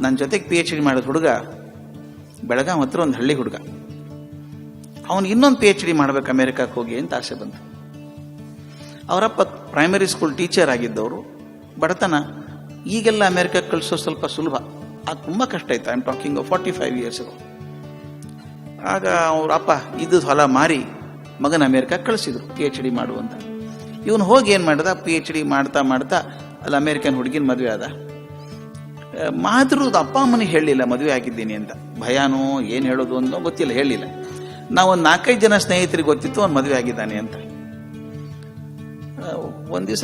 ನನ್ನ ಜೊತೆಗೆ PhD ಮಾಡಿದ ಹುಡುಗ ಬೆಳಗಾಂ ಹತ್ರ ಒಂದು ಹಳ್ಳಿ ಹುಡುಗ, ಅವನು ಇನ್ನೊಂದು PhD ಮಾಡ್ಬೇಕು ಅಮೇರಿಕಕ್ಕೆ ಹೋಗಿ ಅಂತ ಆಸೆ ಬಂತು. ಅವರಪ್ಪ ಪ್ರೈಮರಿ ಸ್ಕೂಲ್ ಟೀಚರ್ ಆಗಿದ್ದವರು, ಬಡತನ. ಈಗೆಲ್ಲ ಅಮೇರಿಕಕ್ಕೆ ಕಳಿಸೋ ಸ್ವಲ್ಪ ಸುಲಭ, ಅದು ತುಂಬ ಕಷ್ಟ ಇತ್ತು. I am talking 45 years ago. ಆಗ ಅವ್ರ ಅಪ್ಪ ಇದ್ದದ್ದು ಹೊಲ ಮಾರಿ ಮಗನ ಅಮೇರಿಕಕ್ಕೆ ಕಳಿಸಿದ್ರು PhD ಮಾಡುವಂತ. ಇವನು ಹೋಗಿ ಏನು ಮಾಡ್ದ, PhD ಮಾಡ್ತಾ ಮಾಡ್ತಾ ಅಲ್ಲಿ ಅಮೇರಿಕನ್ ಹುಡುಗಿನ ಮದುವೆ ಆದ. ಮಾದ್ರು ಅಪ್ಪ ಅಮ್ಮನಿಗೆ ಹೇಳಲಿಲ್ಲ ಮದುವೆ ಆಗಿದ್ದೀನಿ ಅಂತ. ಭಯಾನೋ ಏನು ಹೇಳೋದು ಅನ್ನೋ ಗೊತ್ತಿಲ್ಲ, ಹೇಳಲಿಲ್ಲ. ನಾವೊಂದು 4-5 ಜನ ಸ್ನೇಹಿತರಿಗೆ ಗೊತ್ತಿತ್ತು ಅವ್ನು ಮದುವೆ ಆಗಿದ್ದಾನೆ ಅಂತ. ಒಂದು ದಿವಸ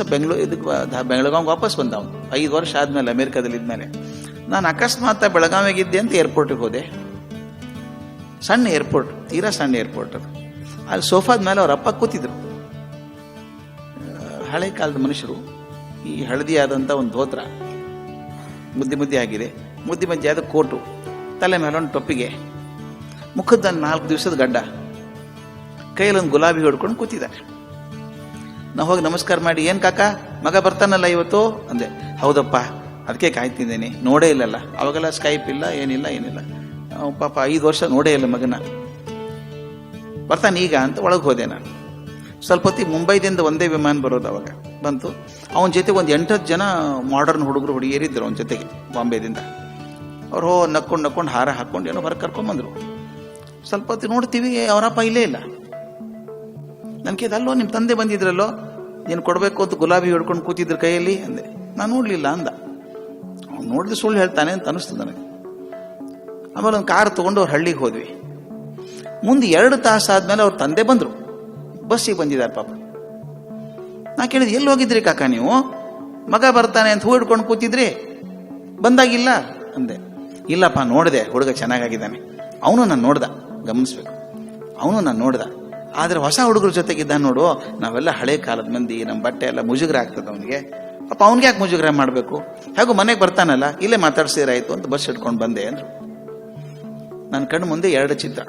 ಬೆಳಗಾವಿಗೆ ವಾಪಸ್ ಬಂದ ಅವನು 5 ವರ್ಷ ಆದಮೇಲೆ, ಅಮೇರಿಕಾದಲ್ಲಿ ಇದ್ಮೇಲೆ. ನಾನು ಅಕಸ್ಮಾತ್ ಬೆಳಗಾವಿಗಿದ್ದೆ ಅಂತ ಏರ್ಪೋರ್ಟಿಗೆ ಹೋದೆ. ಸಣ್ಣ ಏರ್ಪೋರ್ಟ್, ತೀರಾ ಸಣ್ಣ ಏರ್ಪೋರ್ಟ್ ಅದು. ಅಲ್ಲಿ ಸೋಫಾದ ಮೇಲೆ ಅವ್ರ ಅಪ್ಪ ಕೂತಿದ್ರು. ಹಳೆ ಕಾಲದ ಮನುಷ್ಯರು, ಈ ಹಳದಿಯಾದಂಥ ಒಂದು ಧೋತ್ರ, ಮುದ್ದೆ ಆಗಿದೆ, ಮುದ್ದೆ ಆದ ಕೋಟು, ತಲೆ ಮೇಲೆ ಒಂದು ಟೊಪ್ಪಿಗೆ, ಮುಖದ 4 ದಿವಸದ ಗಡ್ಡ, ಕೈಯಲ್ಲೊಂದು ಗುಲಾಬಿ ಹೊಡ್ಕೊಂಡು ಕೂತಿದ್ದಾರೆ. ನಾವು ಹೋಗಿ ನಮಸ್ಕಾರ ಮಾಡಿ, ಏನು ಕಾಕ ಮಗ ಬರ್ತಾನಲ್ಲ ಇವತ್ತು ಅಂದೆ. ಹೌದಪ್ಪ, ಅದಕ್ಕೆ ಕಾಯ್ತಿದ್ದೇನೆ, ನೋಡೇ ಇಲ್ಲಲ್ಲ. ಅವಾಗೆಲ್ಲ ಸ್ಕೈಪ್ ಇಲ್ಲ, ಏನಿಲ್ಲ. ಪಾಪ 5 ವರ್ಷ ನೋಡೇ ಇಲ್ಲ ಮಗನ, ಬರ್ತಾನೆ ಈಗ ಅಂತ ಒಳಗೆ ಹೋದೆ ನಾನು. ಸ್ವಲ್ಪ ಹೊತ್ತಿಗೆ ಮುಂಬೈದಿಂದ ಒಂದೇ ವಿಮಾನ ಬರೋದು. ಅವಾಗ ಬಂತು. ಅವನ ಜೊತೆಗೆ ಒಂದು 8-10 ಜನ ಮಾಡರ್ನ್ ಹುಡುಗರು ಹುಡುಗಿಯರಿದ್ದರು ಅವನ ಜೊತೆಗೆ, ಬಾಂಬೆದಿಂದ. ಅವ್ರು ನಕ್ಕೊಂಡು ಹಾರ ಹಾಕ್ಕೊಂಡು ಏನೋ ಹೊರಗೆ ಕರ್ಕೊಂಡ್ಬಂದರು. ಸ್ವಲ್ಪ ಹೊತ್ತು ನೋಡ್ತೀವಿ, ಅವರಪ್ಪ ಇಲ್ಲೇ ಇಲ್ಲ. ನನಗೆ ಅಲ್ಲೋ ನಿಮ್ಮ ತಂದೆ ಬಂದಿದ್ರಲ್ಲೋ, ನೀನು ಕೊಡಬೇಕು ಅಂತ ಗುಲಾಬಿ ಹಿಡ್ಕೊಂಡು ಕೂತಿದ್ರು ಕೈಯಲ್ಲಿ ಅಂದೆ. ನಾನು ನೋಡಲಿಲ್ಲ ಅಂದ. ಅವ್ನು ನೋಡಿದ್ರೆ ಸುಳ್ಳು ಹೇಳ್ತಾನೆ ಅಂತ ಅನಿಸ್ತು ನನಗೆ. ಆಮೇಲೆ ಒಂದು ಕಾರ್ ತೊಗೊಂಡು ಅವ್ರ ಹಳ್ಳಿಗೆ ಹೋದ್ವಿ. ಮುಂದೆ 2 ತಾಸು ಆದ್ಮೇಲೆ ಅವ್ರ ತಂದೆ ಬಂದರು, ಬಸ್ಸಿಗೆ ಬಂದಿದ್ದಾರೆ ಪಾಪ. ನಾ ಕೇಳಿದೆ, ಎಲ್ಲಿ ಹೋಗಿದ್ರಿ ಕಾಕ ನೀವು, ಮಗ ಬರ್ತಾನೆ ಅಂತ ಹೂ ಹಿಡ್ಕೊಂಡು ಕೂತಿದ್ರಿ, ಬಂದಾಗಿಲ್ಲ ಅಂದೆ. ಇಲ್ಲಪ್ಪ, ನೋಡಿದೆ, ಹುಡುಗ ಚೆನ್ನಾಗಿದ್ದಾನೆ. ಅವನು ನಾನು ನೋಡ್ದ, ಗಮನಿಸ್ಬೇಕು, ಅವನು ನಾನು ನೋಡ್ದ. ಆದರೆ ಹೊಸ ಹುಡುಗರ ಜೊತೆಗಿದ್ದ ನೋಡು, ನಾವೆಲ್ಲ ಹಳೆ ಕಾಲದ ಮಂದಿ, ನಮ್ಮ ಬಟ್ಟೆ ಎಲ್ಲ ಮುಜುಗರ ಆಗ್ತದೆ ಅವನಿಗೆ. ಪಾಪ ಅವ್ನಿಗೆ ಯಾಕೆ ಮುಜುಗರ ಮಾಡಬೇಕು, ಹೇಗೂ ಮನೆಗೆ ಬರ್ತಾನಲ್ಲ, ಇಲ್ಲೇ ಮಾತಾಡ್ಸಿರಾಯ್ತು ಅಂತ ಬಸ್ ಹಿಡ್ಕೊಂಡು ಬಂದೆ ಅಂದರು. ನನ್ನ ಕಣ್ಣು ಮುಂದೆ 2 ಚಿತ್ರ.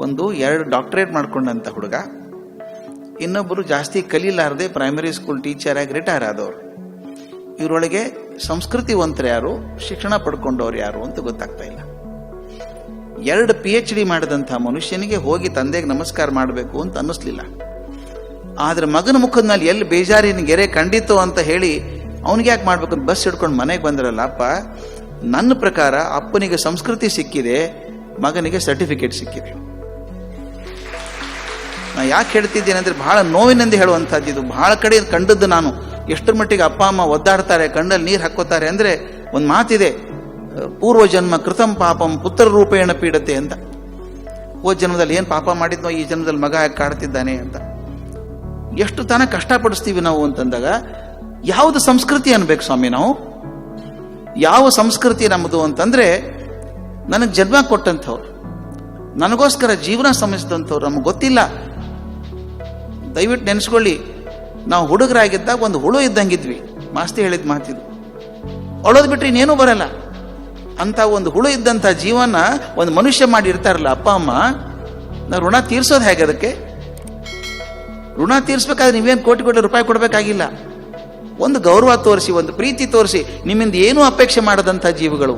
ಒಂದು 2 ಡಾಕ್ಟರೇಟ್ ಮಾಡ್ಕೊಂಡಂಥ ಹುಡುಗ, ಇನ್ನೊಬ್ಬರು ಜಾಸ್ತಿ ಕಲೀಲಾರದೆ ಪ್ರೈಮರಿ ಸ್ಕೂಲ್ ಟೀಚರ್ ಆಗಿ ರಿಟೈರ್ ಆದವರು. ಇವರೊಳಗೆ ಸಂಸ್ಕೃತಿವಂತರು ಯಾರು, ಶಿಕ್ಷಣ ಪಡ್ಕೊಂಡವ್ರು ಯಾರು ಅಂತ ಗೊತ್ತಾಗ್ತಾ ಇಲ್ಲ. 2 PhD ಮಾಡಿದಂಥ ಮನುಷ್ಯನಿಗೆ ಹೋಗಿ ತಂದೆಗೆ ನಮಸ್ಕಾರ ಮಾಡಬೇಕು ಅಂತ ಅನ್ನಿಸ್ಲಿಲ್ಲ. ಆದ್ರೆ ಮಗನ ಮುಖದ ಮೇಲೆ ಎಲ್ಲಿ ಬೇಜಾರಿನ ಗೆರೆ ಕಂಡಿತು ಅಂತ ಹೇಳಿ ಅವನಿಗೆ ಯಾಕೆ ಮಾಡ್ಬೇಕು ಅಂತ ಬಸ್ ಹಿಡ್ಕೊಂಡು ಮನೆಗೆ ಬಂದ್ರಲ್ಲ ಅಪ್ಪ. ನನ್ನ ಪ್ರಕಾರ ಅಪ್ಪನಿಗೆ ಸಂಸ್ಕೃತಿ ಸಿಕ್ಕಿದೆ, ಮಗನಿಗೆ ಸರ್ಟಿಫಿಕೇಟ್ ಸಿಕ್ಕಿದೆ. ನಾ ಯಾಕೆ ಹೇಳ್ತಿದ್ದೇನೆ ಅಂದ್ರೆ, ಬಹಳ ನೋವಿನಿಂದ ಹೇಳುವಂಥದ್ದು ಇದು. ಬಹಳ ಕಡೆ ಕಂಡದ್ದು ನಾನು. ಎಷ್ಟರ ಮಟ್ಟಿಗೆ ಅಪ್ಪ ಅಮ್ಮ ಒದ್ದಾಡ್ತಾರೆ, ಕಣ್ಣಲ್ಲಿ ನೀರು ಹಾಕೋತಾರೆ ಅಂದ್ರೆ, ಒಂದು ಮಾತಿದೆ, ಪೂರ್ವ ಜನ್ಮ ಕೃತಂ ಪಾಪಂ ಪುತ್ರ ರೂಪೇಣ ಪೀಡತೆ ಅಂತ. ಹೋದ ಜನ್ಮದಲ್ಲಿ ಏನು ಪಾಪ ಮಾಡಿದ್ನೋ ಈ ಜನ್ಮದಲ್ಲಿ ಮಗ ಯಾಕೆ ಕಾಡ್ತಿದ್ದಾನೆ ಅಂತ. ಎಷ್ಟು ತಾನ ಕಷ್ಟಪಡಿಸ್ತೀವಿ ನಾವು ಅಂತಂದಾಗ, ಯಾವುದು ಸಂಸ್ಕೃತಿ ಅನ್ಬೇಕು ಸ್ವಾಮಿ ನಾವು? ಯಾವ ಸಂಸ್ಕೃತಿ ನಮ್ಮದು ಅಂತಂದ್ರೆ, ನನಗೆ ಜನ್ಮ ಕೊಟ್ಟಂಥವ್ರು, ನನಗೋಸ್ಕರ ಜೀವನ ಶ್ರಮಿಸಿದಂಥವ್ರು ನಮಗೆ ಗೊತ್ತಿಲ್ಲ. ದಯವಿಟ್ಟು ನೆನೆಸ್ಕೊಳ್ಳಿ, ನಾವು ಹುಡುಗರಾಗಿದ್ದಾಗ ಒಂದು ಹುಳು ಇದ್ದಂಗಿದ್ವಿ. ಮಾಸ್ತಿ ಹೇಳಿದ ಮಾತಿದು, ಅಳೋದು ಬಿಟ್ರೆ ಇನ್ನೇನೂ ಬರಲ್ಲ ಅಂತ ಒಂದು ಹುಳು ಇದ್ದಂಥ ಜೀವನ ಒಂದು ಮನುಷ್ಯ ಮಾಡಿ ಇರ್ತಾರಲ್ಲ ಅಪ್ಪ ಅಮ್ಮ. ನಾವು ಋಣ ತೀರ್ಸೋದು ಹೇಗೆ? ಅದಕ್ಕೆ ಋಣ ತೀರ್ಸ್ಬೇಕಾದ್ರೆ ನೀವೇನು ಕೋಟಿ ರೂಪಾಯಿ ಕೊಡಬೇಕಾಗಿಲ್ಲ. ಒಂದು ಗೌರವ ತೋರಿಸಿ, ಒಂದು ಪ್ರೀತಿ ತೋರಿಸಿ, ನಿಮ್ಮಿಂದ ಏನೂ ಅಪೇಕ್ಷೆ ಮಾಡದಂಥ ಜೀವಗಳು.